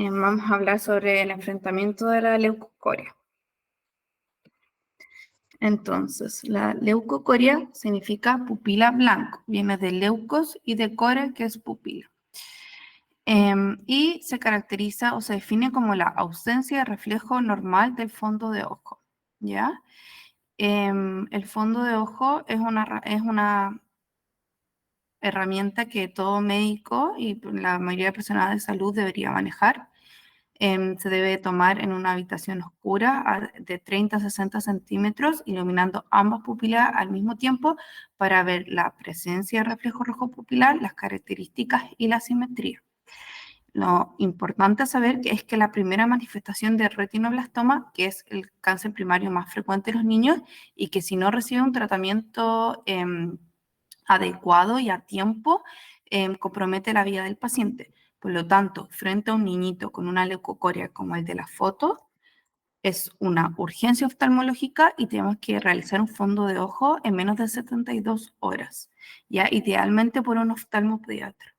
Vamos a hablar sobre el enfrentamiento de la leucocoria. Entonces, la leucocoria significa pupila blanco, viene de leucos y de core, que es pupila. Y se caracteriza o se define como la ausencia de reflejo normal del fondo de ojo, ¿ya? El fondo de ojo es una herramienta que todo médico y la mayoría de personas de salud debería manejar. Se debe tomar en una habitación oscura de 30 a 60 centímetros, iluminando ambas pupilas al mismo tiempo para ver la presencia de reflejo rojo pupilar, las características y la simetría. Lo importante a saber es que la primera manifestación de retinoblastoma, que es el cáncer primario más frecuente en los niños, y que si no recibe un tratamiento adecuado y a tiempo, compromete la vida del paciente. Por lo tanto, frente a un niñito con una leucocoria como el de la foto, es una urgencia oftalmológica y tenemos que realizar un fondo de ojo en menos de 72 horas, ya idealmente por un oftalmopediatra.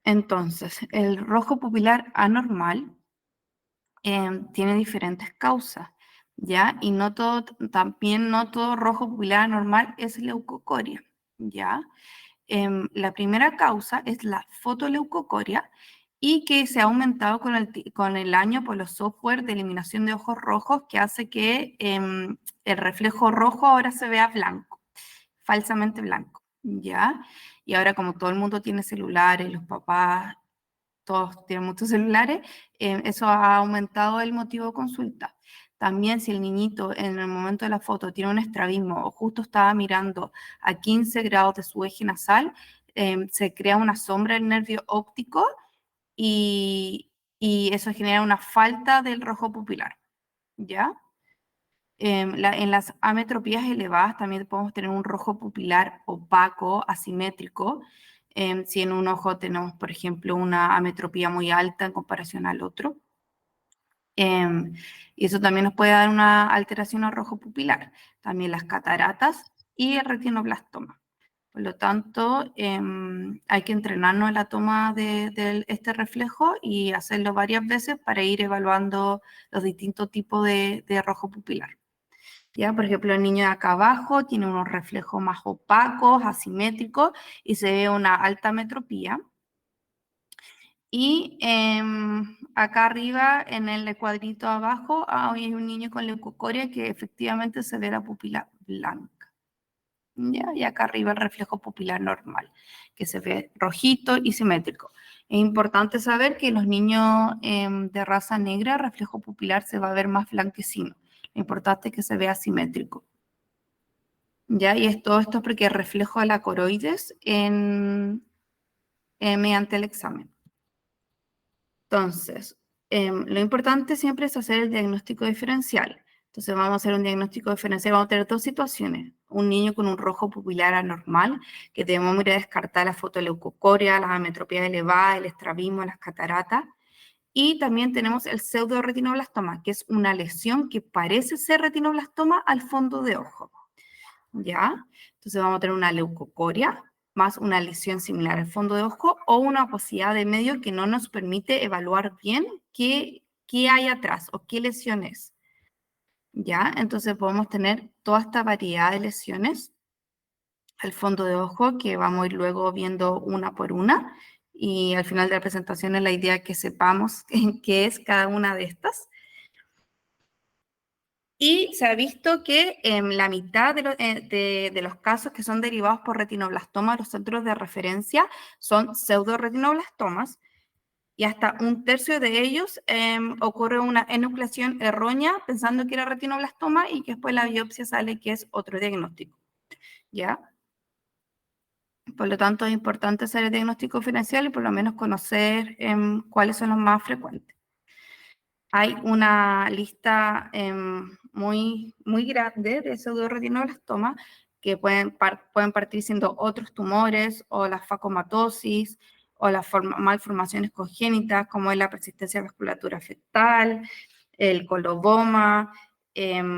Entonces, el rojo pupilar anormal tiene diferentes causas, ¿ya? Y también no todo rojo pupilar anormal es leucocoria, ¿ya? La primera causa es la fotoleucocoria y que se ha aumentado con el año por los software de eliminación de ojos rojos que hace que el reflejo rojo ahora se vea blanco, falsamente blanco, ¿ya? Y ahora como todo el mundo tiene celulares, los papás, todos tienen muchos celulares, eso ha aumentado el motivo de consulta. También si el niñito en el momento de la foto tiene un estrabismo o justo estaba mirando a 15 grados de su eje nasal, se crea una sombra del nervio óptico y, y eso genera una falta del rojo pupilar, ¿ya? En las ametropías elevadas también podemos tener un rojo pupilar opaco, asimétrico. Si en un ojo tenemos, por ejemplo, una ametropía muy alta en comparación al otro. Y eso también nos puede dar una alteración al rojo pupilar. También las cataratas y el retinoblastoma. Por lo tanto, hay que entrenarnos en la toma de este reflejo y hacerlo varias veces para ir evaluando los distintos tipos de rojo pupilar. ¿Ya? Por ejemplo, el niño de acá abajo tiene unos reflejos más opacos, asimétricos, y se ve una alta metropía. Y acá arriba, en el cuadrito abajo, hay un niño con leucocoria que efectivamente se ve la pupila blanca. ¿Ya? Y acá arriba el reflejo pupilar normal, que se ve rojito y simétrico. Es importante saber que los niños de raza negra, el reflejo pupilar se va a ver más blanquecino. Lo importante es que se vea simétrico. ¿Ya? Y todo esto porque el reflejo de la coroides mediante el examen. Entonces, lo importante siempre es hacer el diagnóstico diferencial. Entonces vamos a hacer un diagnóstico diferencial, vamos a tener dos situaciones. Un niño con un rojo pupilar anormal, que debemos ir a descartar la fotoleucocoria, las ametropías elevadas, el estrabismo, las cataratas. Y también tenemos el pseudoretinoblastoma, que es una lesión que parece ser retinoblastoma al fondo de ojo. ¿Ya? Entonces vamos a tener una leucocoria más una lesión similar al fondo de ojo o una opacidad de medio que no nos permite evaluar bien qué hay atrás o qué lesión es. ¿Ya? Entonces podemos tener toda esta variedad de lesiones al fondo de ojo que vamos a ir luego viendo una por una y al final de la presentación es la idea que sepamos qué es cada una de estas. Y se ha visto que la mitad de los casos que son derivados por retinoblastoma, los centros de referencia, son pseudoretinoblastomas, y hasta un tercio de ellos ocurre una enucleación errónea pensando que era retinoblastoma y que después la biopsia sale que es otro diagnóstico. ¿Ya? Por lo tanto, es importante hacer el diagnóstico diferencial y por lo menos conocer cuáles son los más frecuentes. Hay una lista muy grande de pseudoretinoblastomas que pueden partir siendo otros tumores o la facomatosis o las malformaciones congénitas como es la persistencia de vasculatura fetal, el coloboma, la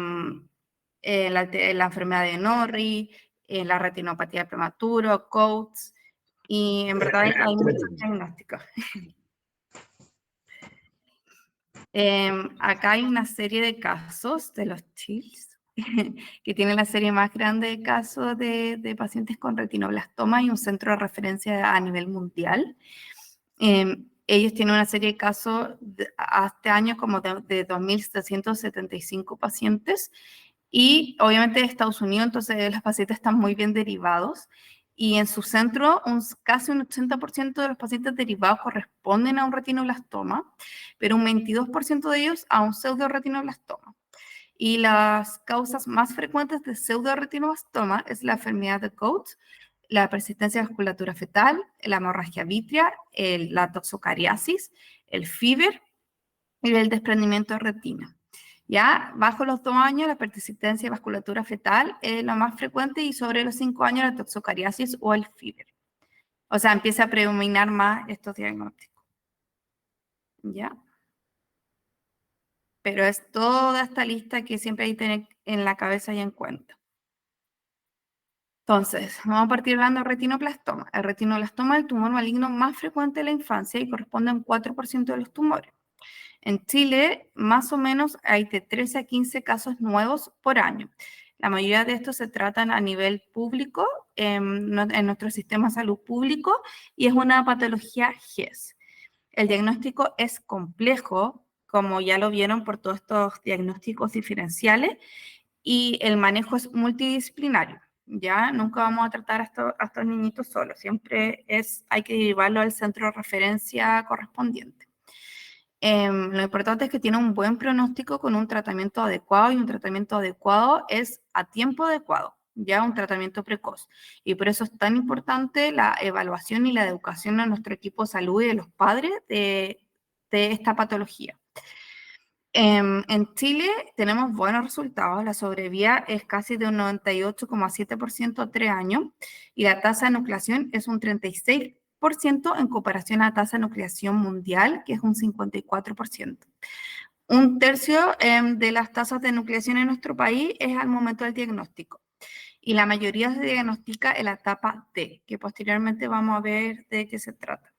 enfermedad de Norrie, la retinopatía prematura, Coates, Y en verdad hay muchos diagnósticos. Acá hay una serie de casos de los CHILS, que tienen la serie más grande de casos de pacientes con retinoblastoma y un centro de referencia a nivel mundial. Ellos tienen una serie de casos a este año como de 2.775 pacientes, y obviamente de Estados Unidos, entonces los pacientes están muy bien derivados, y en su centro casi un 80% de los pacientes derivados corresponden a un retinoblastoma, pero un 22% de ellos a un pseudoretinoblastoma. Y las causas más frecuentes de pseudoretinoblastoma es la enfermedad de Coats, la persistencia de vasculatura fetal, la hemorragia vítrea, la toxocariasis, el FIVER y el desprendimiento de retina. Ya, bajo los 2 años, la persistencia de vasculatura fetal es la más frecuente, y sobre los 5 años, la toxocariasis o el FIVER. O sea, empieza a predominar más estos diagnósticos. ¿Ya? Pero es toda esta lista que siempre hay que tener en la cabeza y en cuenta. Entonces, vamos a partir hablando de retinoblastoma. El retinoblastoma es el tumor maligno más frecuente de la infancia y corresponde a un 4% de los tumores. En Chile, más o menos, hay de 13 a 15 casos nuevos por año. La mayoría de estos se tratan a nivel público, en nuestro sistema de salud público, y es una patología GES. El diagnóstico es complejo, como ya lo vieron por todos estos diagnósticos diferenciales, y el manejo es multidisciplinario. Ya nunca vamos a tratar a estos niñitos solos, siempre hay que llevarlo al centro de referencia correspondiente. Lo importante es que tiene un buen pronóstico con un tratamiento adecuado, y un tratamiento adecuado es a tiempo adecuado, ya un tratamiento precoz. Y por eso es tan importante la evaluación y la educación de nuestro equipo de salud y de los padres de esta patología. En Chile tenemos buenos resultados, la sobrevida es casi de un 98,7% a 3 años, y la tasa de nucleación es un 36% en comparación a la tasa de nucleación mundial, que es un 54%. Un tercio de las tasas de nucleación en nuestro país es al momento del diagnóstico, y la mayoría se diagnostica en la etapa D, que posteriormente vamos a ver de qué se trata.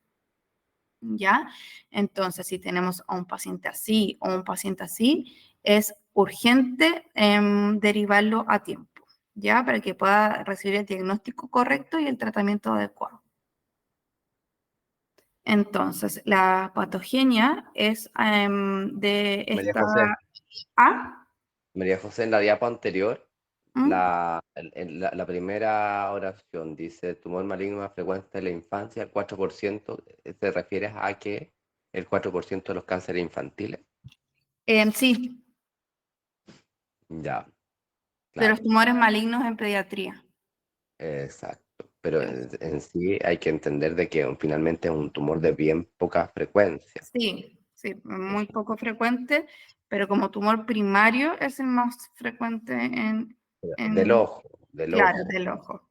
¿Ya? Entonces, si tenemos a un paciente así o un paciente así, es urgente derivarlo a tiempo, ¿ya? Para que pueda recibir el diagnóstico correcto y el tratamiento adecuado. Entonces, la patogenia es de María esta... José, ¿Ah? María José, en la diapo anterior, ¿Mm? la primera oración dice tumor maligno más frecuente en la infancia, el 4%. ¿Te refieres a que el 4% de los cánceres infantiles? Sí, Ya, de los claro, tumores malignos en pediatría. exacto. Pero en sí hay que entender de que finalmente es un tumor de bien poca frecuencia. Sí, sí, muy poco frecuente, pero como tumor primario es el más frecuente Del en ojo, del claro, ojo, del ojo.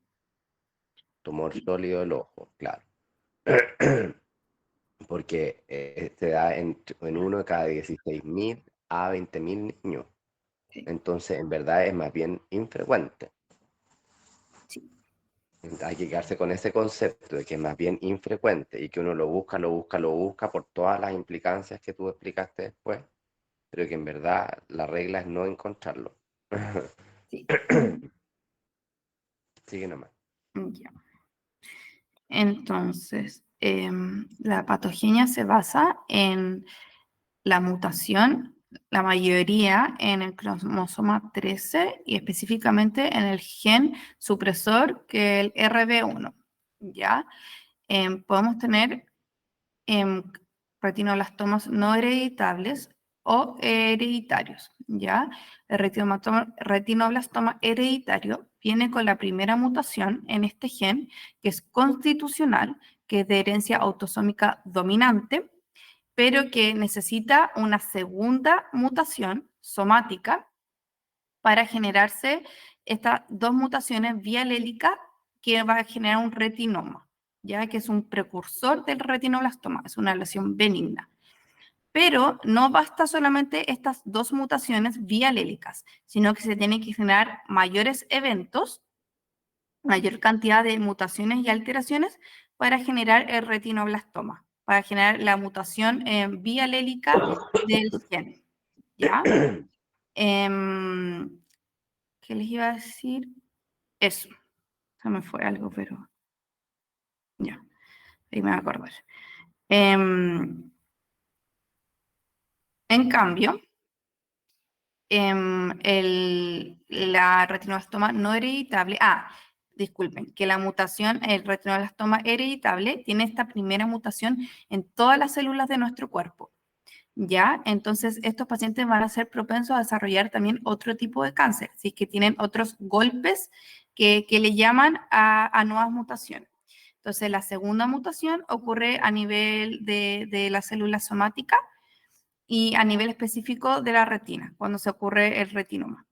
tumor sólido del ojo, claro. Porque se da en uno de cada 16.000 a 20.000 niños. Sí, Entonces, en verdad es más bien infrecuente. sí, Hay que quedarse con ese concepto de que es más bien infrecuente y que uno lo busca por todas las implicancias que tú explicaste después, pero que en verdad la regla es no encontrarlo. sí. Sigue nomás. Ya. Entonces, la patogenia se basa en la mutación, la mayoría en el cromosoma 13, y específicamente en el gen supresor, que es el RB1. ¿Ya? Podemos tener retinoblastomas no hereditables o hereditarios, ¿ya? El retinoblastoma hereditario viene con la primera mutación en este gen, que es constitucional, que es de herencia autosómica dominante, pero que necesita una segunda mutación somática para generarse estas dos mutaciones vía alélica, que va a generar un retinoma, ya que es un precursor del retinoblastoma, es una lesión benigna. Pero no basta solamente estas dos mutaciones vía alélicas, sino que se tienen que generar mayores eventos, mayor cantidad de mutaciones y alteraciones para generar el retinoblastoma, para generar la mutación bialélica del gen, ¿ya? ¿Qué les iba a decir? Eso, se me fue algo, pero ya, ahí me voy a acordar. En cambio, la retinoblastoma no hereditable, disculpen, que la mutación, el retinoblastoma hereditable, tiene esta primera mutación en todas las células de nuestro cuerpo, ¿ya? Entonces, estos pacientes van a ser propensos a desarrollar también otro tipo de cáncer, si es que tienen otros golpes que le llaman a nuevas mutaciones. Entonces, la segunda mutación ocurre a nivel de la célula somática y a nivel específico de la retina, cuando se ocurre el retinoma.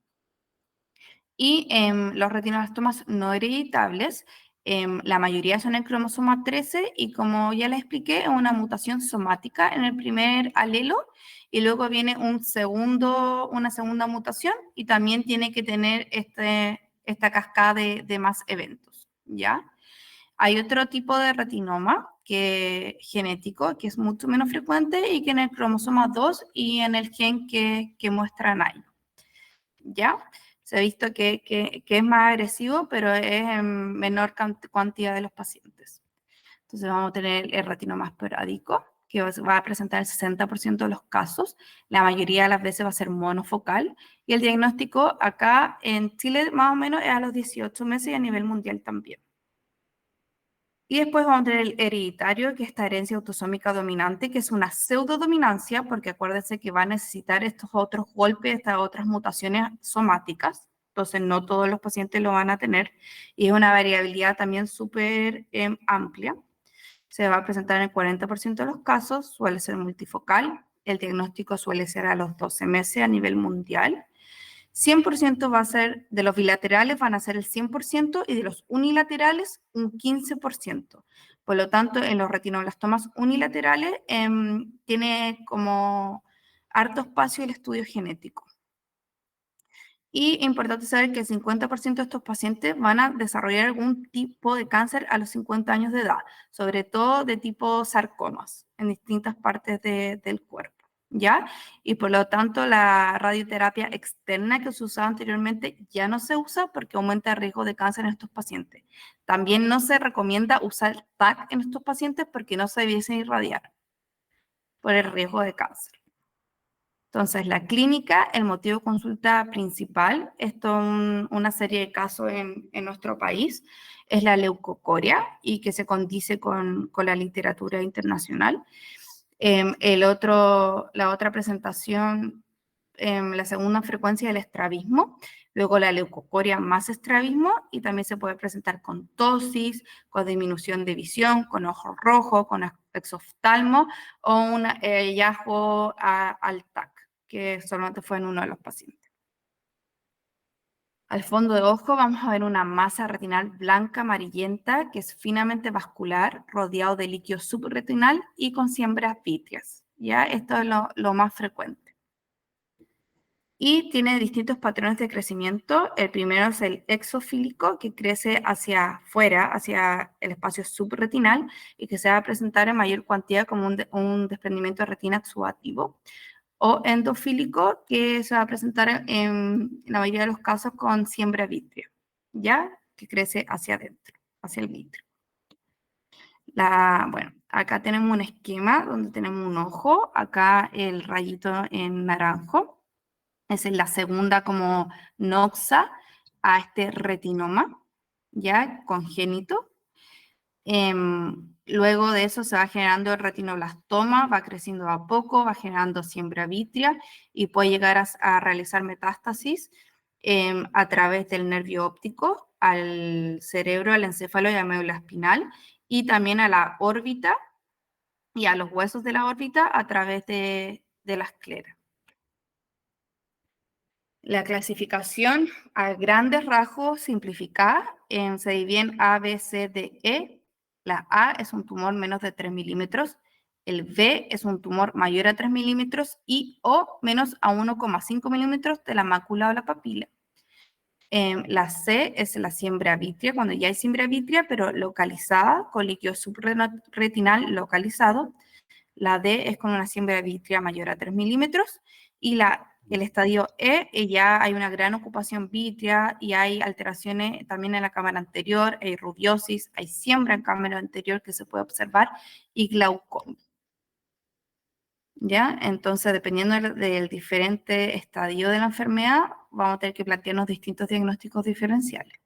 Y los retinoblastomas no hereditables, la mayoría son el cromosoma 13 y como ya les expliqué, es una mutación somática en el primer alelo y luego viene una segunda mutación y también tiene que tener esta cascada de más eventos, ¿ya? Hay otro tipo de retinoma genético que es mucho menos frecuente y que en el cromosoma 2 y en el gen que muestran ahí, ¿ya? Se ha visto que es más agresivo, pero es en menor cantidad de los pacientes. Entonces vamos a tener el retinoma esporádico, que va a presentar el 60% de los casos. La mayoría de las veces va a ser monofocal. Y el diagnóstico acá en Chile más o menos es a los 18 meses y a nivel mundial también. Y después vamos a tener el hereditario, que es esta herencia autosómica dominante, que es una pseudodominancia, porque acuérdense que va a necesitar estos otros golpes, estas otras mutaciones somáticas. Entonces, no todos los pacientes lo van a tener. Y es una variabilidad también súper amplia. Se va a presentar en el 40% de los casos, suele ser multifocal. El diagnóstico suele ser a los 12 meses a nivel mundial. 100% va a ser, de los bilaterales van a ser el 100% y de los unilaterales un 15%. Por lo tanto, en los retinoblastomas unilaterales tiene como harto espacio el estudio genético. Y importante saber que el 50% de estos pacientes van a desarrollar algún tipo de cáncer a los 50 años de edad, sobre todo de tipo sarcomas en distintas partes del cuerpo. ¿Ya? Y por lo tanto la radioterapia externa que se usaba anteriormente ya no se usa porque aumenta el riesgo de cáncer en estos pacientes. También no se recomienda usar TAC en estos pacientes porque no se debiesen irradiar por el riesgo de cáncer. Entonces, la clínica, el motivo de consulta principal, esto una serie de casos en nuestro país, es la leucocoria y que se condice con la literatura internacional. La otra presentación, la segunda frecuencia del estrabismo, luego la leucocoria más estrabismo y también se puede presentar con tosis, con disminución de visión, con ojos rojos, con exoftalmo o un hallazgo al TAC, que solamente fue en uno de los pacientes. Al fondo de ojo vamos a ver una masa retinal blanca amarillenta que es finamente vascular, rodeado de líquido subretinal y con siembras vítreas. ¿Ya? Esto es lo más frecuente. Y tiene distintos patrones de crecimiento. El primero es el exofílico, que crece hacia afuera, hacia el espacio subretinal, y que se va a presentar en mayor cantidad como un desprendimiento de retina exudativo. O endofílico, que se va a presentar en la mayoría de los casos con siembra vítrea, ¿ya? Que crece hacia adentro, hacia el vítreo. Bueno, acá tenemos un esquema donde tenemos un ojo, acá el rayito en naranjo, es la segunda como noxa a este retinoma, ¿ya? Congénito. Luego de eso se va generando el retinoblastoma, va creciendo a poco, va generando siembra vítrea y puede llegar a realizar metástasis a través del nervio óptico al cerebro, al encéfalo y a la médula espinal y también a la órbita y a los huesos de la órbita a través de la esclera. La clasificación a grandes rasgos simplificada se divide en A, B, C, D, E. La A es un tumor menos de 3 milímetros, el B es un tumor mayor a 3 milímetros y O menos a 1,5 milímetros de la mácula o la papila. La C es la siembra vítrea, cuando ya hay siembra vítrea, pero localizada, con líquido suprarretinal localizado. La D es con una siembra vítrea mayor a 3 milímetros. Y el estadio E, ya hay una gran ocupación vítrea y hay alteraciones también en la cámara anterior, hay rubiosis, hay siembra en cámara anterior que se puede observar y glaucoma. ¿Ya? Entonces, dependiendo del diferente estadio de la enfermedad, vamos a tener que plantearnos distintos diagnósticos diferenciales.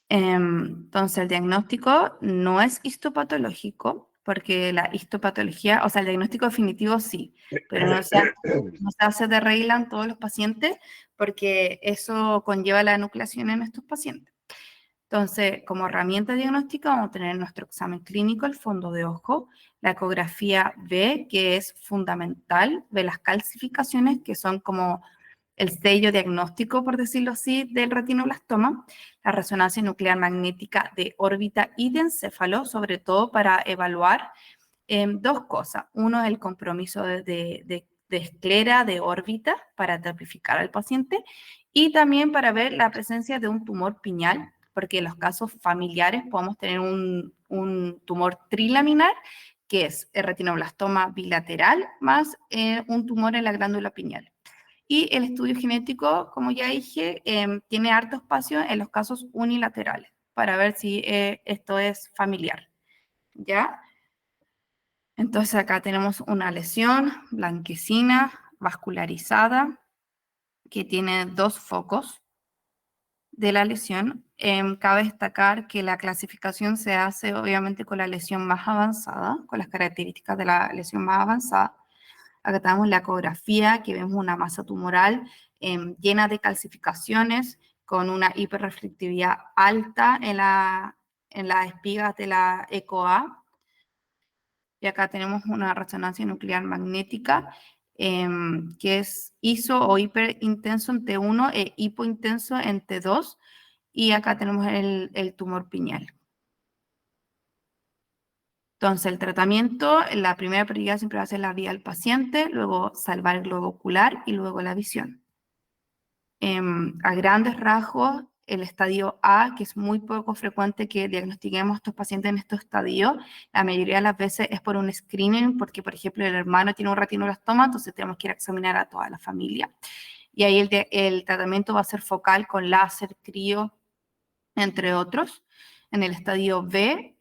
Entonces, el diagnóstico no es histopatológico, porque la histopatología, o sea, el diagnóstico definitivo sí, pero no se hace de regla en todos los pacientes, porque eso conlleva la enucleación en estos pacientes. Entonces, como herramienta diagnóstica vamos a tener nuestro examen clínico, el fondo de ojo, la ecografía B, que es fundamental, ve las calcificaciones, que son como el sello diagnóstico, por decirlo así, del retinoblastoma, la resonancia nuclear magnética de órbita y de encéfalo, sobre todo para evaluar dos cosas. Uno es el compromiso de esclera de órbita para tipificar al paciente y también para ver la presencia de un tumor piñal, porque en los casos familiares podemos tener un tumor trilaminar, que es el retinoblastoma bilateral, más un tumor en la glándula piñal. Y el estudio genético, como ya dije, tiene harto espacio en los casos unilaterales, para ver si esto es familiar, ¿ya? Entonces acá tenemos una lesión blanquecina, vascularizada, que tiene dos focos de la lesión. Cabe destacar que la clasificación se hace obviamente con la lesión más avanzada, con las características de la lesión más avanzada. Acá tenemos la ecografía, que vemos una masa tumoral llena de calcificaciones, con una hiperreflectividad alta en las espigas de la ECOA. Y acá tenemos una resonancia nuclear magnética, que es ISO o hiperintenso en T1 e hipointenso en T2. Y acá tenemos el tumor pineal. Entonces, el tratamiento, la primera prioridad siempre va a ser la vía al paciente, luego salvar el globo ocular y luego la visión. A grandes rasgos, el estadio A, que es muy poco frecuente que diagnostiquemos a estos pacientes en estos estadios, la mayoría de las veces es por un screening, porque, por ejemplo, el hermano tiene un retinoblastoma, entonces tenemos que ir a examinar a toda la familia. Y ahí el tratamiento va a ser focal con láser, crío, entre otros. En el estadio B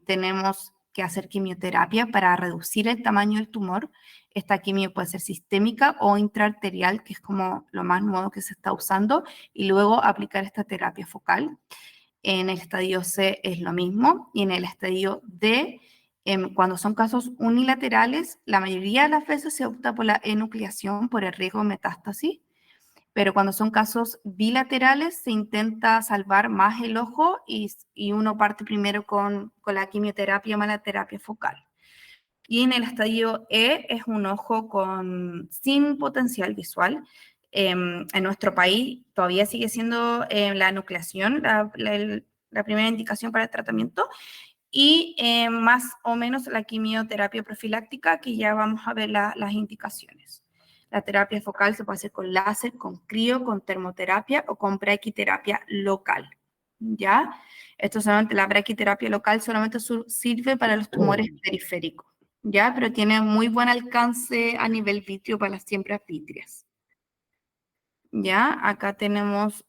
tenemos que hacer quimioterapia para reducir el tamaño del tumor. Esta quimio puede ser sistémica o intraarterial, que es como lo más nuevo que se está usando, y luego aplicar esta terapia focal. En el estadio C es lo mismo, y en el estadio D, cuando son casos unilaterales, la mayoría de las veces se opta por la enucleación por el riesgo de metástasis, pero cuando son casos bilaterales se intenta salvar más el ojo y uno parte primero con la quimioterapia más la terapia focal. Y en el estadio E es un ojo sin potencial visual. En nuestro país todavía sigue siendo la enucleación la primera indicación para el tratamiento y más o menos la quimioterapia profiláctica, que ya vamos a ver las indicaciones. La terapia focal se puede hacer con láser, con crío, con termoterapia o con braquiterapia local, ¿ya? La braquiterapia local solamente sirve para los tumores periféricos, ¿ya? Pero tiene muy buen alcance a nivel vítreo para las siembras vítreas, ¿ya? Acá tenemos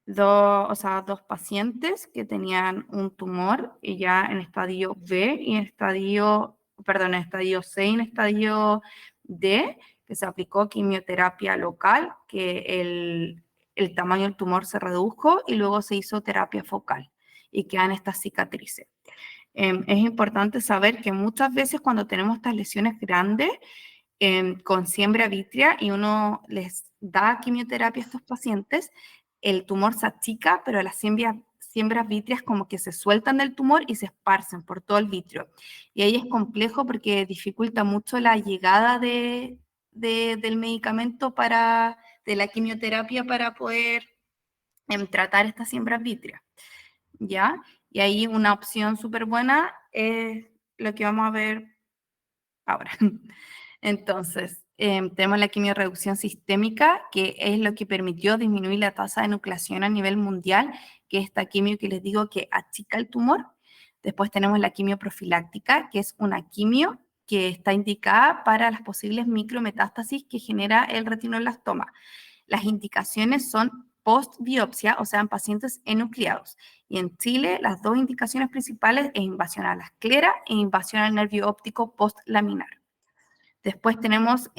dos pacientes que tenían un tumor y ya en estadio B y en estadio C y en estadio D, que se aplicó quimioterapia local, que el tamaño del tumor se redujo y luego se hizo terapia focal y quedan estas cicatrices. Es importante saber que muchas veces cuando tenemos estas lesiones grandes, con siembra vítrea y uno les da quimioterapia a estos pacientes, el tumor se achica, pero las siembras vítreas como que se sueltan del tumor y se esparcen por todo el vítreo. Y ahí es complejo porque dificulta mucho la llegada del medicamento de la quimioterapia para poder tratar estas siembras vítreas, ¿ya? Y ahí una opción súper buena es lo que vamos a ver ahora. Entonces, Tenemos la quimiorreducción sistémica, que es lo que permitió disminuir la tasa de nucleación a nivel mundial, que es esta quimio que les digo que achica el tumor. Después tenemos la quimioprofiláctica, que es una quimio que está indicada para las posibles micrometástasis que genera el retinoblastoma. Las indicaciones son post-biopsia, o sea, en pacientes enucleados. Y en Chile, las dos indicaciones principales es invasión a la esclera e invasión al nervio óptico post-laminar. Después tenemos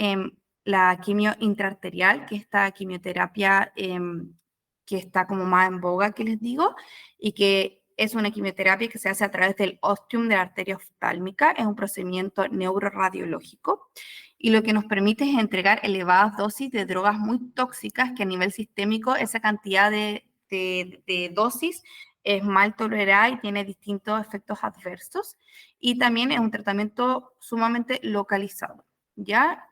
la quimio intraarterial, que es esta quimioterapia que está como más en boga, que les digo, y que es una quimioterapia que se hace a través del ostium de la arteria oftálmica. Es un procedimiento neuroradiológico y lo que nos permite es entregar elevadas dosis de drogas muy tóxicas que a nivel sistémico esa cantidad de dosis es mal tolerada y tiene distintos efectos adversos. Y también es un tratamiento sumamente localizado, ¿ya?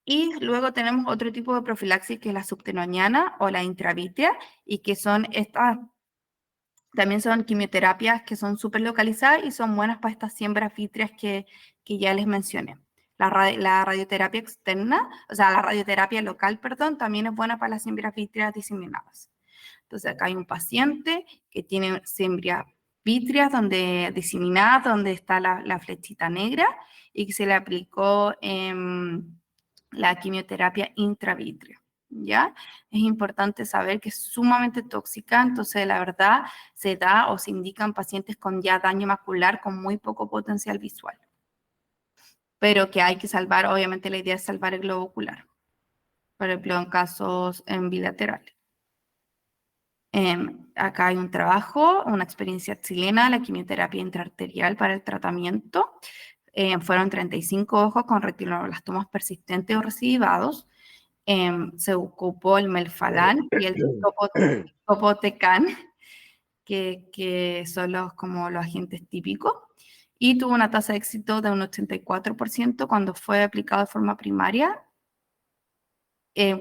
Y luego tenemos otro tipo de profilaxis que es la subtenuaniana o la intravítrea y que son estas, también son quimioterapias que son súper localizadas y son buenas para estas siembras vítreas que ya les mencioné. La radioterapia externa, o sea, la radioterapia local, perdón, también es buena para las siembras vítreas diseminadas. Entonces acá hay un paciente que tiene siembras vítreas diseminadas, donde está la flechita negra y que se le aplicó la quimioterapia intravítrea, ¿ya? Es importante saber que es sumamente tóxica, entonces la verdad se da o se indica en pacientes con ya daño macular con muy poco potencial visual, pero que hay que salvar, obviamente la idea es salvar el globo ocular, por ejemplo en casos bilaterales. Acá hay un trabajo, una experiencia chilena, la quimioterapia intraarterial para el tratamiento. Fueron 35 ojos con retinoblastomas persistentes o recidivados. Se ocupó el melfalán y el topotecan, que son como los agentes típicos, y tuvo una tasa de éxito de un 84% cuando fue aplicado de forma primaria,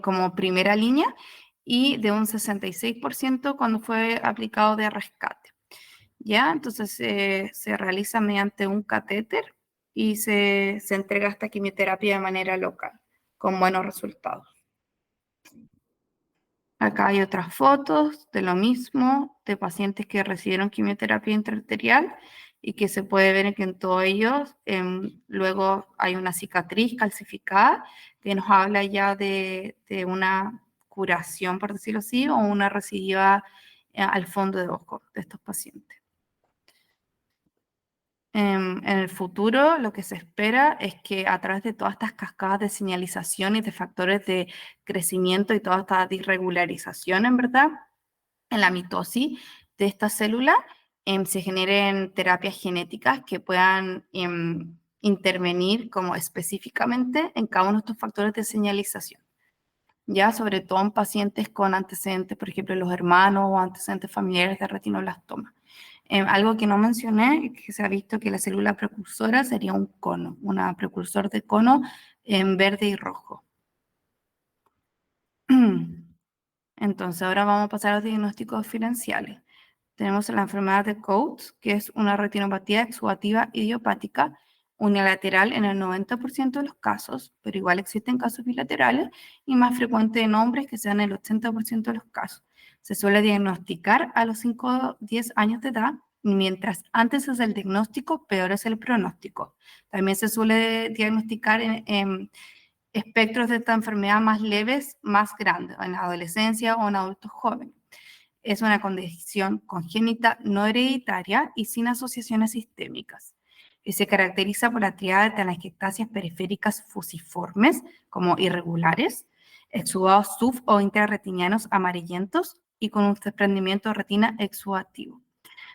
como primera línea, y de un 66% cuando fue aplicado de rescate. ¿Ya? Entonces se realiza mediante un catéter y se entrega esta quimioterapia de manera local, con buenos resultados. Acá hay otras fotos de lo mismo, de pacientes que recibieron quimioterapia intraarterial y que se puede ver que en todos ellos luego hay una cicatriz calcificada que nos habla ya de una curación, por decirlo así, o una recidiva al fondo de ojo de estos pacientes. En el futuro, lo que se espera es que a través de todas estas cascadas de señalización y de factores de crecimiento y toda esta disregularización, en verdad, en la mitosis de esta célula, se generen terapias genéticas que puedan intervenir como específicamente en cada uno de estos factores de señalización. Ya, sobre todo en pacientes con antecedentes, por ejemplo, los hermanos o antecedentes familiares de retinoblastoma. Algo que no mencioné, que se ha visto que la célula precursora sería un cono, una precursor de cono en verde y rojo. Entonces, ahora vamos a pasar a los diagnósticos diferenciales. Tenemos la enfermedad de Coates, que es una retinopatía exudativa idiopática unilateral en el 90% de los casos, pero igual existen casos bilaterales y más frecuente en hombres que sean el 80% de los casos. Se suele diagnosticar a los 5 o 10 años de edad, y mientras antes es el diagnóstico, peor es el pronóstico. También se suele diagnosticar en espectros de esta enfermedad más leves, más grandes, en la adolescencia o en adultos jóvenes. Es una condición congénita no hereditaria y sin asociaciones sistémicas. Y se caracteriza por la triada de telangiectasias periféricas fusiformes, como irregulares, exudados sub- o intrarretinianos amarillentos y con un desprendimiento de retina exudativo.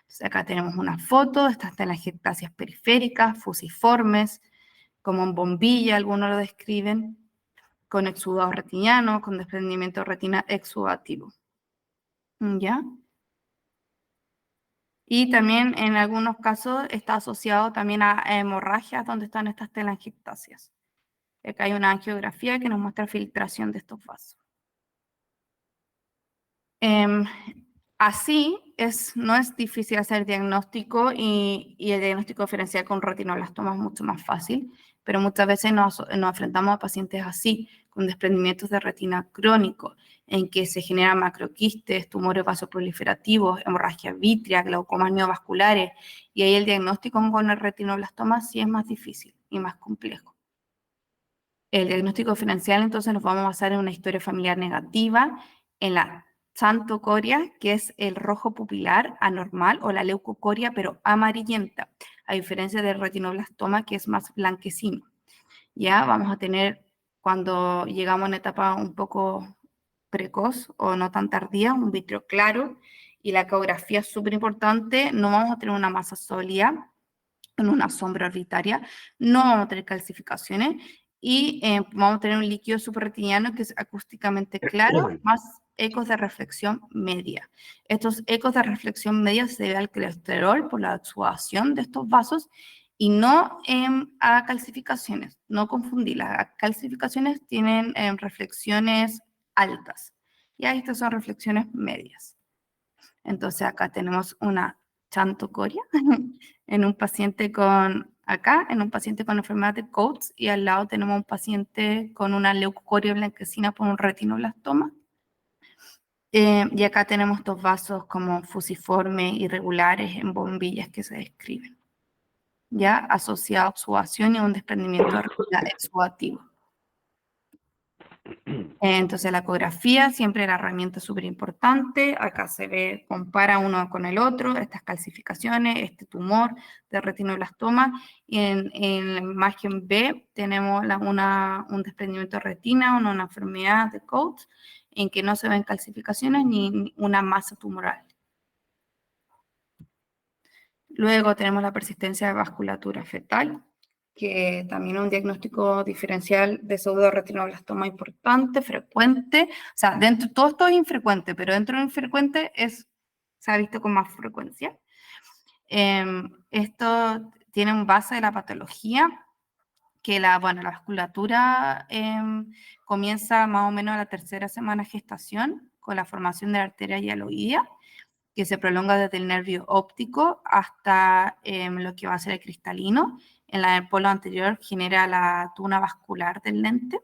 Entonces acá tenemos una foto de estas telangiectasias periféricas, fusiformes, como en bombilla, algunos lo describen, con exudado retiniano, con desprendimiento de retina exudativo. ¿Ya? Y también en algunos casos está asociado también a hemorragias donde están estas telangiectasias. Acá hay una angiografía que nos muestra filtración de estos vasos. Así no es difícil hacer diagnóstico y el diagnóstico diferencial con retinoblastoma es mucho más fácil, pero muchas veces nos enfrentamos a pacientes así, con desprendimientos de retina crónico, en que se generan macroquistes, tumores vasoproliferativos, hemorragia vítrea, glaucomas neovasculares, y ahí el diagnóstico con el retinoblastoma sí es más difícil y más complejo. El diagnóstico diferencial, entonces, nos vamos a basar en una historia familiar negativa, en la xantocoria, que es el rojo pupilar anormal, o la leucocoria, pero amarillenta, a diferencia del retinoblastoma, que es más blanquecino. Ya vamos a tener, cuando llegamos a una etapa un poco precoz o no tan tardía, un vítreo claro, y la ecografía es súper importante, no vamos a tener una masa sólida, en una sombra orbitaria, no vamos a tener calcificaciones y vamos a tener un líquido suprarretiniano que es acústicamente claro, más ecos de reflexión media. Estos ecos de reflexión media se deben al colesterol por la exudación de estos vasos y no a calcificaciones. No confundir, las calcificaciones tienen reflexiones altas. Ya estas son reflexiones medias. Entonces acá tenemos una xantocoria en un paciente con, acá, en un paciente con enfermedad de Coates, y al lado tenemos un paciente con una leucocoria blanquecina por un retinoblastoma. Y acá tenemos estos vasos como fusiformes, irregulares, en bombillas que se describen, ya asociado a exudación y un desprendimiento de retina exudativo. Entonces la ecografía, siempre la herramienta súper importante. Acá se ve, compara uno con el otro, estas calcificaciones, este tumor de retinoblastoma. Y en la imagen B tenemos un desprendimiento de retina, una enfermedad de Coates, en que no se ven calcificaciones ni una masa tumoral. Luego tenemos la persistencia de vasculatura fetal, que también es un diagnóstico diferencial de pseudoretinoblastoma importante, frecuente. O sea, dentro, todo esto es infrecuente, pero dentro de infrecuente se ha visto con más frecuencia. Esto tiene un base de la patología, que la vasculatura comienza más o menos a la tercera semana de gestación, con la formación de la arteria hialoidea, que se prolonga desde el nervio óptico hasta lo que va a ser el cristalino. En el polo anterior genera la tuna vascular del lente.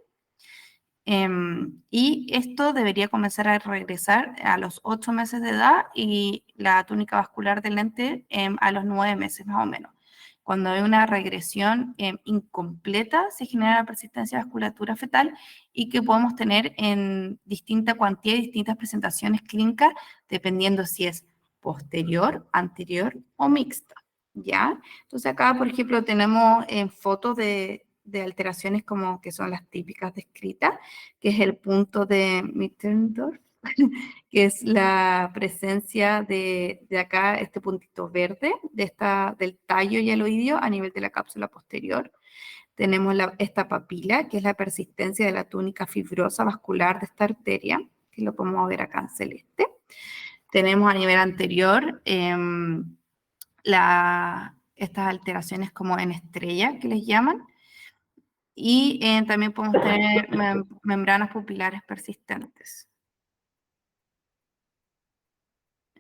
Y esto debería comenzar a regresar a los 8 meses de edad y la túnica vascular del lente a los 9 meses más o menos. Cuando hay una regresión incompleta, se genera la persistencia de vasculatura fetal y que podemos tener en distinta cuantía y distintas presentaciones clínicas, dependiendo si es posterior, anterior o mixta. ¿Ya? Entonces acá, por ejemplo, tenemos fotos de alteraciones como que son las típicas descritas, que es el punto de Mittendorf, que es la presencia de acá, este puntito verde, del tallo hialoideo a nivel de la cápsula posterior. Tenemos esta papila, que es la persistencia de la túnica fibrosa vascular de esta arteria, que lo podemos ver acá en celeste. Tenemos a nivel anterior estas alteraciones como en estrella, que les llaman, y también podemos tener membranas pupilares persistentes.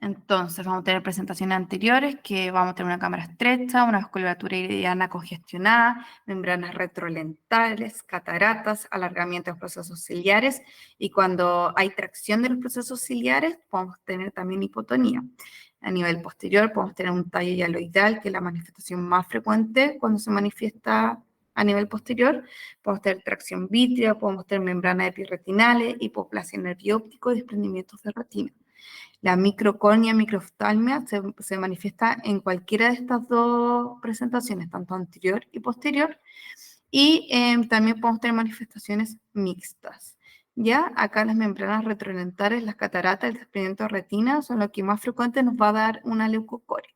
Entonces, vamos a tener presentaciones anteriores, que vamos a tener una cámara estrecha, una vasculatura iridiana congestionada, membranas retrolentales, cataratas, alargamiento de los procesos ciliares, y cuando hay tracción de los procesos ciliares, podemos tener también hipotonía. A nivel posterior, podemos tener un tallo hialoidal, que es la manifestación más frecuente cuando se manifiesta a nivel posterior. Podemos tener tracción vítrea, podemos tener membranas epirretinales, hipoplasia nervio óptico y desprendimientos de retina. La microcornia, microftalmia se manifiesta en cualquiera de estas dos presentaciones, tanto anterior y posterior, y también podemos tener manifestaciones mixtas. Ya acá las membranas retrolentares, las cataratas, el desprendimiento de retina son lo que más frecuente nos va a dar una leucocoria.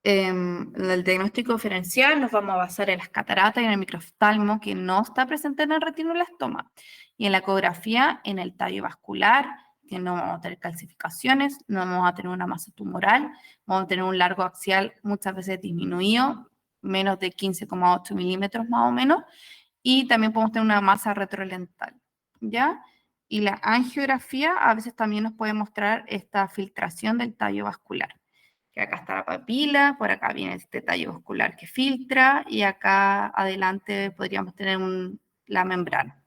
El diagnóstico diferencial nos vamos a basar en las cataratas y en el microftalmo, que no está presente en el retinoblastoma, y en la ecografía en el tallo vascular, que no vamos a tener calcificaciones, no vamos a tener una masa tumoral, vamos a tener un largo axial muchas veces disminuido, menos de 15,8 milímetros más o menos, y también podemos tener una masa retrolental, ¿ya? Y la angiografía a veces también nos puede mostrar esta filtración del tallo vascular. que acá está la papila, por acá viene este tallo vascular que filtra y acá adelante podríamos tener la membrana.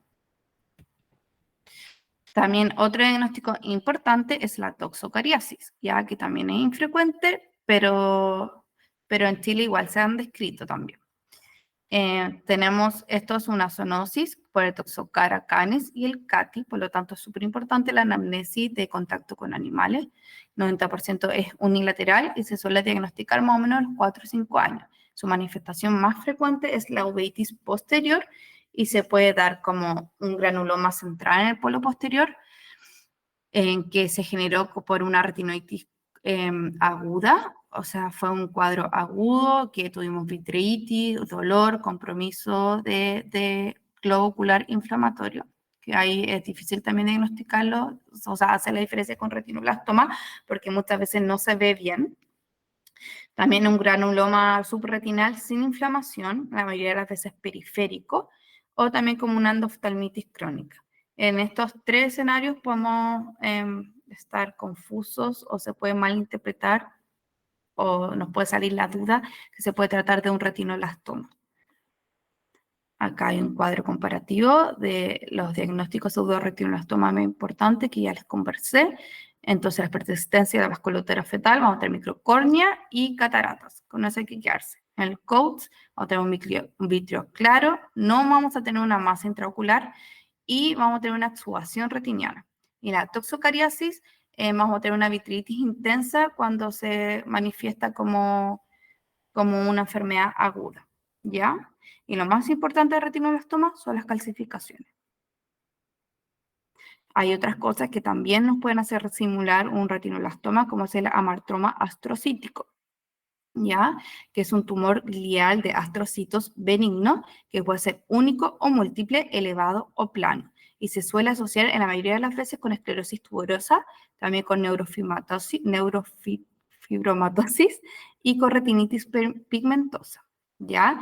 También otro diagnóstico importante es la toxocariasis, ya que también es infrecuente, pero en Chile igual se han descrito también. Esto es una zoonosis por el Toxocara canis y el CATI, por lo tanto es súper importante la anamnesis de contacto con animales. 90% es unilateral y se suele diagnosticar más o menos a los 4 o 5 años. Su manifestación más frecuente es la uveitis posterior y se puede dar como un granuloma central en el polo posterior, en que se generó por una retinoitis aguda, o sea, fue un cuadro agudo que tuvimos vitreitis, dolor, compromiso de globo ocular inflamatorio, que ahí es difícil también diagnosticarlo, o sea, hace la diferencia con retinoblastoma porque muchas veces no se ve bien. También un granuloma subretinal sin inflamación, la mayoría de las veces periférico, o también como una endoftalmitis crónica. En estos tres escenarios podemos estar confusos o se puede malinterpretar o nos puede salir la duda que se puede tratar de un retinoblastoma. Acá hay un cuadro comparativo de los diagnósticos pseudoretinoblastoma más importantes que ya les conversé. Entonces, la persistencia de la vasculatura fetal, vamos a tener microcórnea y cataratas. Con eso hay que quedarse. En el COATS vamos a tener un vítreo claro, no vamos a tener una masa intraocular y vamos a tener una exudación retiniana. Y la toxocariasis, vamos a tener una vitritis intensa cuando se manifiesta como una enfermedad aguda, ¿ya? Y lo más importante de retinoblastoma son las calcificaciones. Hay otras cosas que también nos pueden hacer simular un retinoblastoma, como es el amartroma astrocítico, ¿ya? Que es un tumor glial de astrocitos benigno, que puede ser único o múltiple, elevado o plano. Y se suele asociar en la mayoría de las veces con esclerosis tuberosa, también con neurofibromatosis y con retinitis pigmentosa, ¿ya?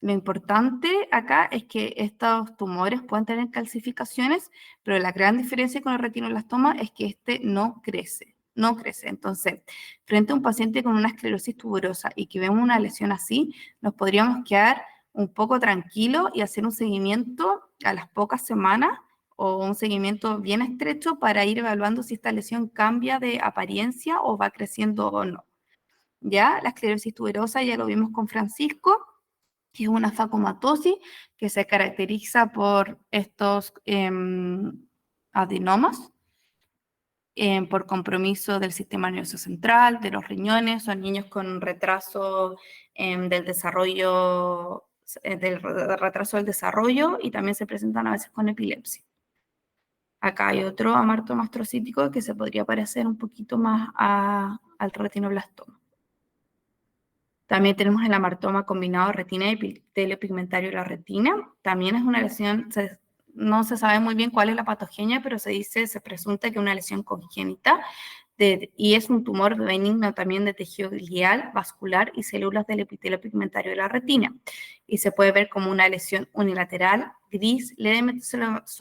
Lo importante acá es que estos tumores pueden tener calcificaciones, pero la gran diferencia con el retinoblastoma es que este no crece, no crece. Entonces, frente a un paciente con una esclerosis tuberosa y que vemos una lesión así, nos podríamos quedar un poco tranquilos y hacer un seguimiento a las pocas semanas o un seguimiento bien estrecho para ir evaluando si esta lesión cambia de apariencia o va creciendo o no. Ya, la esclerosis tuberosa ya lo vimos con Francisco, que es una facomatosis que se caracteriza por estos adenomas, por compromiso del sistema nervioso central, de los riñones, son niños con retraso del desarrollo, retraso del desarrollo y también se presentan a veces con epilepsia. Acá hay otro amartoma astrocítico que se podría parecer un poquito más al retinoblastoma. También tenemos el amartoma combinado de retina y epitelio pigmentario de la retina. También es una lesión, no se sabe muy bien cuál es la patogenia, pero se presunta que es una lesión congénita y es un tumor benigno también de tejido glial, vascular y células del epitelio pigmentario de la retina. Y se puede ver como una lesión unilateral, gris, levemente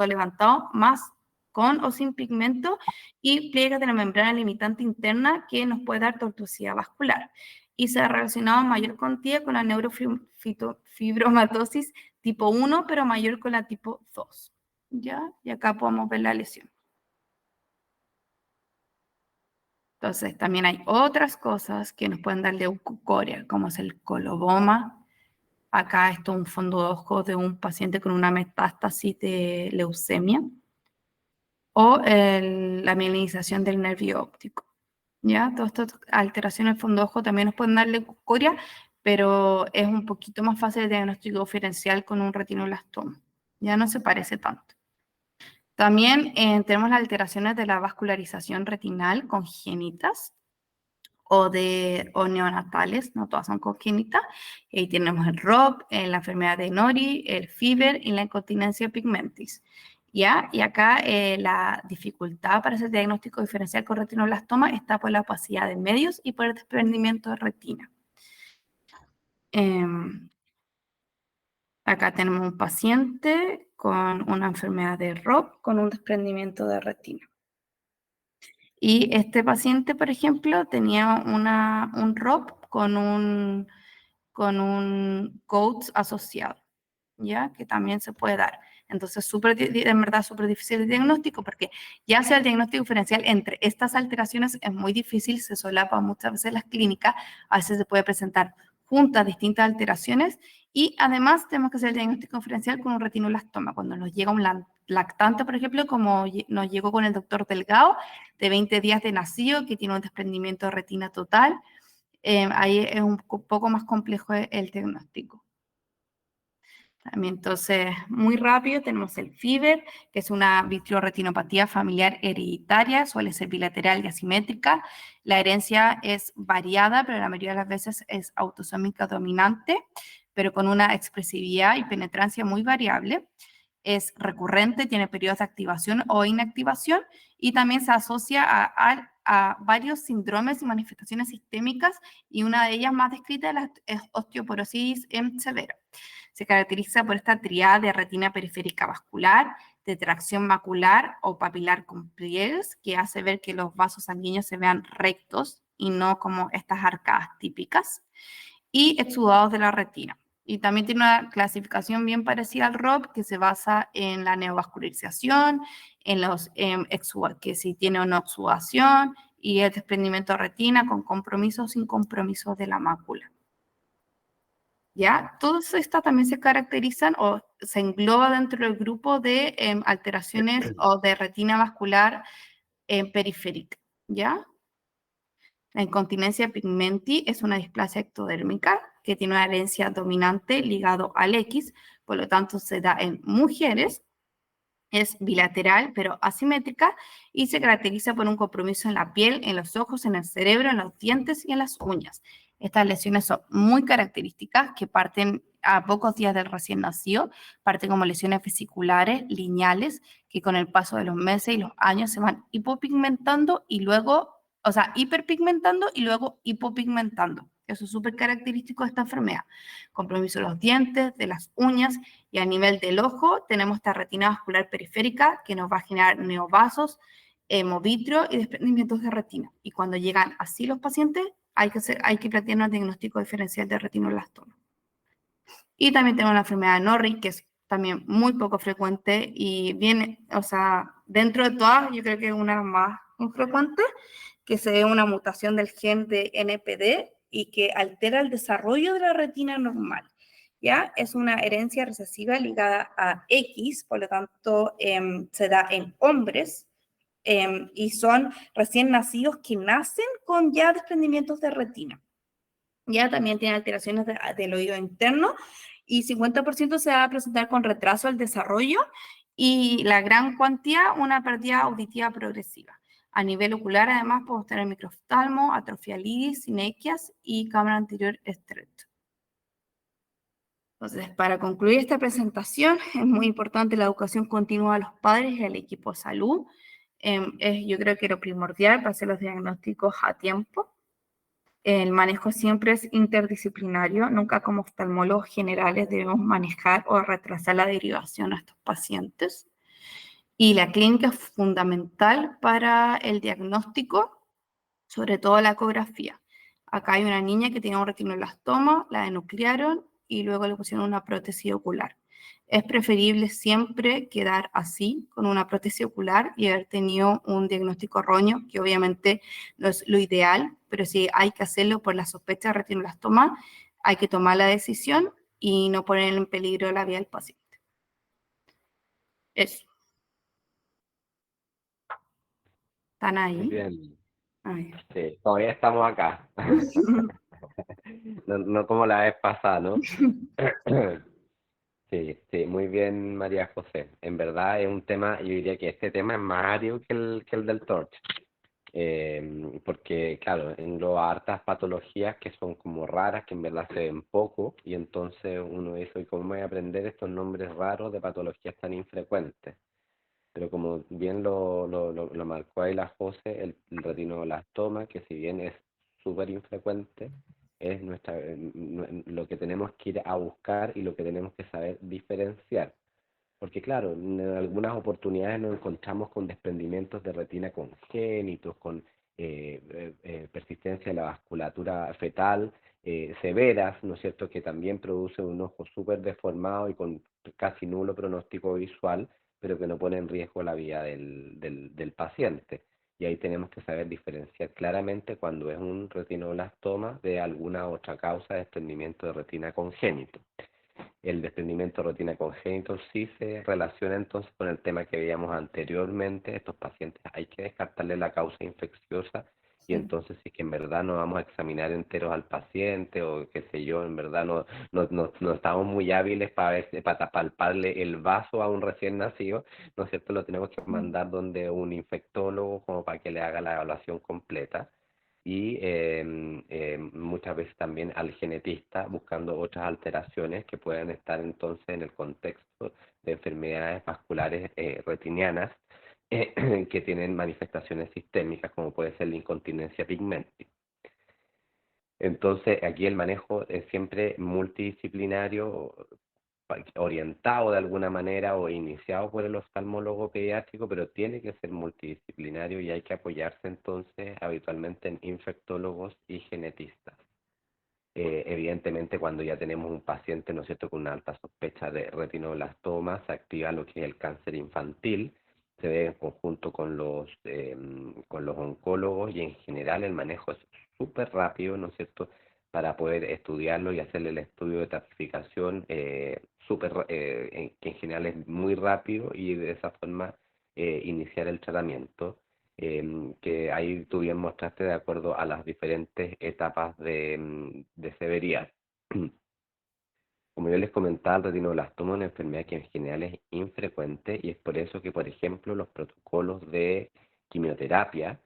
levantado, más con o sin pigmento y pliegues de la membrana limitante interna que nos puede dar tortuosidad vascular. Y se ha relacionado en mayor cuantía con la neurofibromatosis tipo 1, pero mayor con la tipo 2. ¿Ya? Y acá podemos ver la lesión. Entonces, también hay otras cosas que nos pueden dar leucocoria, como es el coloboma. Acá esto es un fondo de ojo de un paciente con una metástasis de leucemia. O la mielinización del nervio óptico. ¿Ya? Todas estas alteraciones del fondo de ojo también nos pueden dar leucocoria, pero es un poquito más fácil el diagnóstico diferencial con un retinoblastoma. Ya no se parece tanto. También tenemos las alteraciones de la vascularización retinal congénitas o neonatales, no todas son congénitas. Y ahí tenemos el ROP, la enfermedad de Nori, el FIVER y la incontinencia pigmentis. ¿Ya? Y acá la dificultad para hacer diagnóstico diferencial con retinoblastoma está por la opacidad de medios y por el desprendimiento de retina. Acá tenemos un paciente con una enfermedad de ROP con un desprendimiento de retina. Y este paciente, por ejemplo, tenía un ROP con un COATS asociado, ¿ya? Que también se puede dar. Entonces, en verdad, súper difícil el diagnóstico porque ya sea el diagnóstico diferencial entre estas alteraciones es muy difícil, se solapa muchas veces las clínicas, a veces se puede presentar juntas distintas alteraciones y además tenemos que hacer el diagnóstico diferencial con un retinoblastoma. Cuando nos llega un lactante, por ejemplo, como nos llegó con el doctor Delgado, de 20 días de nacido, que tiene un desprendimiento de retina total, ahí es un poco más complejo el diagnóstico. También, entonces, muy rápido, tenemos el FIBER, que es una vitreoretinopatía familiar hereditaria, suele ser bilateral y asimétrica. La herencia es variada, pero la mayoría de las veces es autosómica dominante, pero con una expresividad y penetrancia muy variable. Es recurrente, tiene periodos de activación o inactivación y también se asocia a varios síndromes y manifestaciones sistémicas y una de ellas más descrita es osteoporosis severa. Se caracteriza por esta triada de retina periférica vascular, de tracción macular o papilar con pliegues, que hace ver que los vasos sanguíneos se vean rectos y no como estas arcadas típicas, y exudados de la retina. Y también tiene una clasificación bien parecida al ROP, que se basa en la neovascularización, en los que si tiene o no exudación, y el desprendimiento de retina con compromiso o sin compromiso de la mácula. ¿Ya? Todas estas también se caracterizan o se engloba dentro del grupo de alteraciones o de retina vascular periférica, ¿ya? La incontinencia pigmenti es una displasia ectodérmica que tiene una herencia dominante ligado al X, por lo tanto se da en mujeres, es bilateral pero asimétrica y se caracteriza por un compromiso en la piel, en los ojos, en el cerebro, en los dientes y en las uñas. Estas lesiones son muy características que parten a pocos días del recién nacido, parten como lesiones vesiculares, lineales, que con el paso de los meses y los años se van hipopigmentando y luego, o sea, hiperpigmentando y luego hipopigmentando. Eso es súper característico de esta enfermedad. Compromiso de los dientes, de las uñas y a nivel del ojo tenemos esta retina vascular periférica que nos va a generar neovasos, hemovitrio y desprendimientos de retina. Y cuando llegan así los pacientes, hay que plantear un diagnóstico diferencial de retinoblastoma. Y también tenemos la enfermedad de Norrie, que es también muy poco frecuente y viene, o sea, dentro de todas, yo creo que es una más infrecuente, que se ve una mutación del gen de NPD y que altera el desarrollo de la retina normal. ¿Ya? Es una herencia recesiva ligada a X, por lo tanto, se da en hombres y son recién nacidos que nacen con ya desprendimientos de retina. Ya también tiene alteraciones del oído interno y 50% se va a presentar con retraso al desarrollo y la gran cuantía una pérdida auditiva progresiva. A nivel ocular, además, podemos tener microftalmo, atrofia lidis, sinequias y cámara anterior estrecha. Entonces, para concluir esta presentación, es muy importante la educación continua a los padres y al equipo de salud. Yo creo que lo primordial para hacer los diagnósticos a tiempo. El manejo siempre es interdisciplinario, nunca como oftalmólogos generales debemos manejar o retrasar la derivación a estos pacientes. Y la clínica es fundamental para el diagnóstico, sobre todo la ecografía. Acá hay una niña que tenía un retinoblastoma, la denuclearon y luego le pusieron una prótesis ocular. Es preferible siempre quedar así, con una prótesis ocular y haber tenido un diagnóstico erróneo, que obviamente no es lo ideal, pero si hay que hacerlo por la sospecha de retinoblastoma, hay que tomar la decisión y no poner en peligro la vida del paciente. Eso. ¿Están Muy ahí? bien. Ay. Sí, todavía estamos acá. No, no como la vez pasada, ¿no? Sí, sí, muy bien, María José. En verdad es un tema, yo diría que este tema es más área que el del TORCH. Porque, claro, engloba hartas patologías que son como raras, que en verdad se ven poco, y entonces uno dice, ¿y cómo voy a aprender estos nombres raros de patologías tan infrecuentes? Pero como bien lo marcó ahí la José, el retinoblastoma, que si bien es súper infrecuente, es lo que tenemos que ir a buscar y lo que tenemos que saber diferenciar. Porque claro, en algunas oportunidades nos encontramos con desprendimientos de retina congénitos, con persistencia de la vasculatura fetal severas, ¿no es cierto?, que también producen un ojo súper deformado y con casi nulo pronóstico visual, pero que no pone en riesgo la vida del paciente. Y ahí tenemos que saber diferenciar claramente cuando es un retinoblastoma de alguna otra causa de desprendimiento de retina congénito. El desprendimiento de retina congénito sí se relaciona entonces con el tema que veíamos anteriormente. Estos pacientes hay que descartarle la causa infecciosa y Sí. entonces si es que en verdad no vamos a examinar enteros al paciente o qué sé yo, en verdad no estamos muy hábiles para palparle el vaso a un recién nacido, ¿no es cierto? Lo tenemos que Mm. mandar donde un infectólogo como para que le haga la evaluación completa y muchas veces también al genetista buscando otras alteraciones que puedan estar entonces en el contexto de enfermedades vasculares retinianas que tienen manifestaciones sistémicas como puede ser la incontinencia pigmentosa. Entonces aquí el manejo es siempre multidisciplinario, orientado de alguna manera o iniciado por el oftalmólogo pediátrico, pero tiene que ser multidisciplinario y hay que apoyarse entonces habitualmente en infectólogos y genetistas. Evidentemente, cuando ya tenemos un paciente, ¿no es cierto?, con una alta sospecha de retinoblastoma, se activa lo que es el cáncer infantil, se ve en conjunto con los oncólogos y en general el manejo es súper rápido, ¿no es cierto?, para poder estudiarlo y hacerle el estudio de clasificación que en general es muy rápido y de esa forma iniciar el tratamiento que ahí tú bien mostraste de acuerdo a las diferentes etapas de severidad. Como yo les comentaba, el retinoblastoma es una enfermedad que en general es infrecuente y es por eso que, por ejemplo, los protocolos de quimioterapia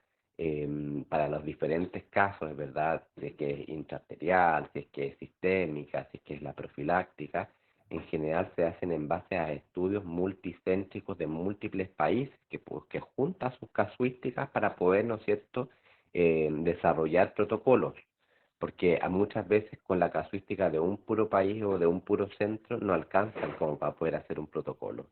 para los diferentes casos, es verdad, de que es intraarterial, si es que es sistémica, si es que es la profiláctica, en general se hacen en base a estudios multicéntricos de múltiples países que juntan sus casuísticas para poder, ¿no es cierto?, desarrollar protocolos porque a muchas veces con la casuística de un puro país o de un puro centro no alcanzan como para poder hacer un protocolo.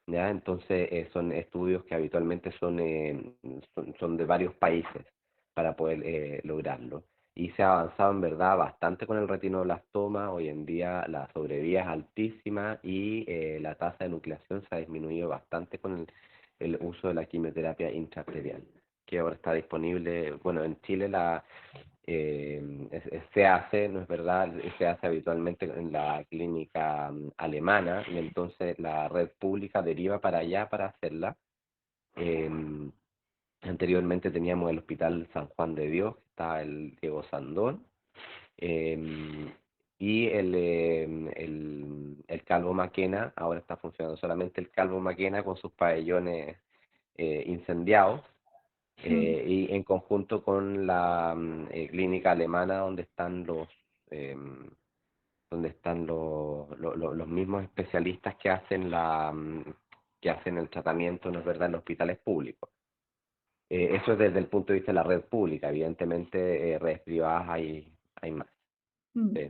¿Ya? Entonces son estudios que habitualmente son de varios países para poder lograrlo. Y se ha avanzado en verdad bastante con el retinoblastoma, hoy en día la sobrevida es altísima y la tasa de nucleación se ha disminuido bastante con el uso de la quimioterapia intraarterial, que ahora está disponible, bueno, en Chile se hace, no es verdad, se hace habitualmente en la clínica alemana y entonces la red pública deriva para allá para hacerla. Eh, Anteriormente teníamos el Hospital San Juan de Dios, que estaba el Diego Sandón, eh, y el Calvo Maquena, ahora está funcionando solamente el Calvo Maquena con sus pabellones incendiados Mm. y en conjunto con la clínica alemana donde están los mismos especialistas que hacen que hacen el tratamiento, ¿no es verdad?, en los hospitales públicos. Eso es desde el punto de vista de la red pública, evidentemente redes privadas hay más. Mm. Sí.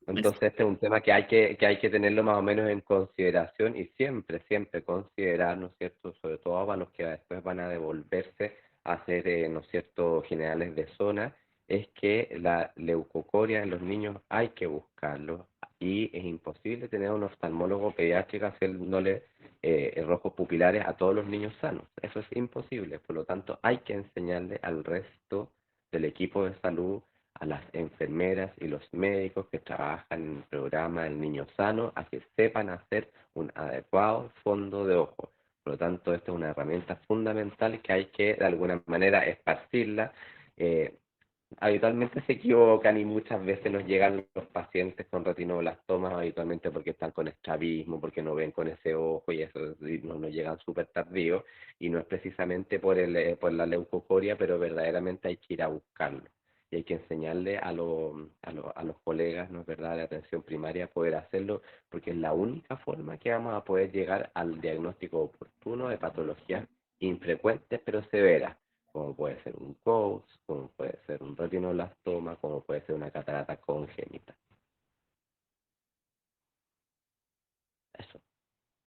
Es- Entonces este es un tema que hay que tenerlo más o menos en consideración y siempre considerar, ¿no es cierto?, sobre todo para los que después van a devolverse a hacer, ¿no es cierto?, generales de zona, es que la leucocoria en los niños hay que buscarlo y es imposible tener un oftalmólogo pediátrico haciéndole rojos pupilares a todos los niños sanos. Eso es imposible, por lo tanto hay que enseñarle al resto del equipo de salud a las enfermeras y los médicos que trabajan en el programa del niño sano a que sepan hacer un adecuado fondo de ojo. Por lo tanto, esta es una herramienta fundamental que hay que de alguna manera esparcirla. Eh, Habitualmente se equivocan y muchas veces nos llegan los pacientes con retinoblastomas habitualmente porque están con estrabismo, porque no ven con ese ojo y eso nos llegan súper tardío y no es precisamente por la leucocoria, pero verdaderamente hay que ir a buscarlo y hay que enseñarle a los colegas, ¿no es verdad?, de atención primaria poder hacerlo porque es la única forma que vamos a poder llegar al diagnóstico oportuno de patologías infrecuentes pero severas como puede ser un COUS, como puede ser un retinoblastoma, como puede ser una catarata congénita.